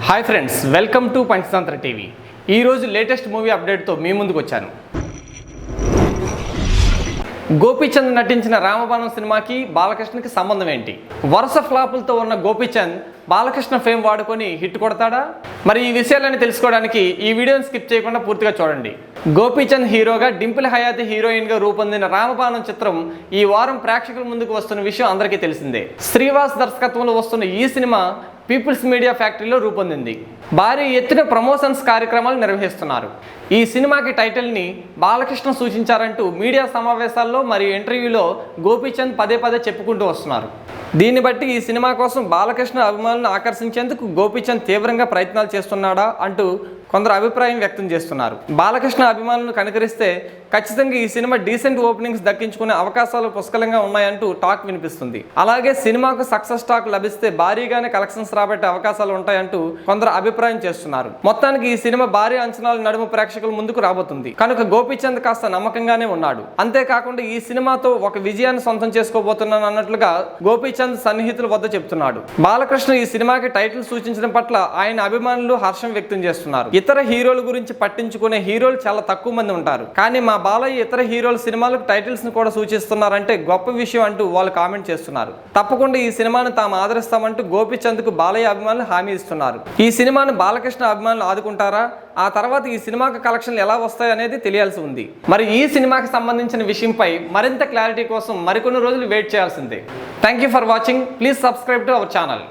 Hi friends, welcome to Panchatantra TV. ఈరోజు latest movie అప్డేట్తో మీ ముందుకు వచ్చాను. గోపీచంద్ నటించిన రామబాణం సినిమాకి బాలకృష్ణకి సంబంధం ఏంటి? వరుస ఫ్లాపులతో ఉన్న గోపీచంద్ బాలకృష్ణ ఫేమ్ వాడుకొని హిట్ కొడతాడా? మరి ఈ విషయాలని తెలుసుకోవడానికి ఈ వీడియోని స్కిప్ చేయకుండా పూర్తిగా చూడండి. గోపీచంద్ హీరోగా, డింపుల్ హయాతి హీరోయిన్గా రూపొందిన రామబాణం చిత్రం ఈ వారం ప్రేక్షకుల ముందుకు వస్తున్న విషయం అందరికీ తెలిసిందే. శ్రీవాస్ దర్శకత్వంలో వస్తున్న ఈ సినిమా పీపుల్స్ మీడియా ఫ్యాక్టరీలో రూపొందింది. భారీ ఎత్తున ప్రమోషన్స్ కార్యక్రమాలు నిర్వహిస్తున్నారు. ఈ సినిమాకి టైటిల్ని బాలకృష్ణ సూచించారంటూ మీడియా సమావేశాల్లో మరియు ఇంటర్వ్యూలో గోపీచంద్ పదే పదే చెప్పుకుంటూ వస్తున్నారు. దీన్ని బట్టి ఈ సినిమా కోసం బాలకృష్ణ అభిమానులను ఆకర్షించేందుకు గోపీచంద్ తీవ్రంగా ప్రయత్నాలు చేస్తున్నాడా అంటూ కొందరు అభిప్రాయం వ్యక్తం చేస్తున్నారు. బాలకృష్ణ అభిమానులను కనుకరిస్తే ఖచ్చితంగా ఈ సినిమా డీసెంట్ ఓపెనింగ్స్ దక్కించుకునే అవకాశాలు పుష్కలంగా ఉన్నాయంటూ టాక్ వినిపిస్తుంది. అలాగే సినిమాకు సక్సెస్ టాక్ లభిస్తే భారీగానే కలెక్షన్స్ రాబట్టే అవకాశాలు ఉంటాయంటూ కొందరు అభిప్రాయం చేస్తున్నారు. మొత్తానికి ఈ సినిమా భారీ అంచనాల నడుమ ప్రేక్షకుల ముందుకు రాబోతుంది కనుక గోపీచంద్ కాస్త నమ్మకంగానే ఉన్నాడు. అంతేకాకుండా ఈ సినిమాతో ఒక విజయాన్ని సొంతం చేసుకోబోతున్నాను అన్నట్లుగా గోపీచంద్ సన్నిహితుల వద్ద చెప్తున్నాడు. బాలకృష్ణ ఈ సినిమాకి టైటిల్ సూచించడం పట్ల ఆయన అభిమానులు హర్షం వ్యక్తం చేస్తున్నారు. ఇతర హీరోల గురించి పట్టించుకునే హీరోలు చాలా తక్కువ మంది ఉంటారు, కానీ మా బాలయ్య ఇతర హీరోల సినిమాలకు టైటిల్స్ ని కూడా సూచిస్తున్నారంటే గొప్ప విషయం అంటూ వాళ్ళు కామెంట్ చేస్తున్నారు. తప్పకుండా ఈ సినిమాను తాము ఆదరిస్తామంటూ గోపీచంద్ కు బాలయ్య అభిమానులు హామీ ఇస్తున్నారు. ఈ సినిమాను బాలకృష్ణ అభిమానులు ఆదుకుంటారా? ఆ తర్వాత ఈ సినిమాకి కలెక్షన్లు ఎలా వస్తాయి అనేది తెలియాల్సి ఉంది. మరి ఈ సినిమాకి సంబంధించిన విషయంపై మరింత క్లారిటీ కోసం మరికొన్ని రోజులు వెయిట్ చేయాల్సిందే. Thank you for watching. Please subscribe to our channel.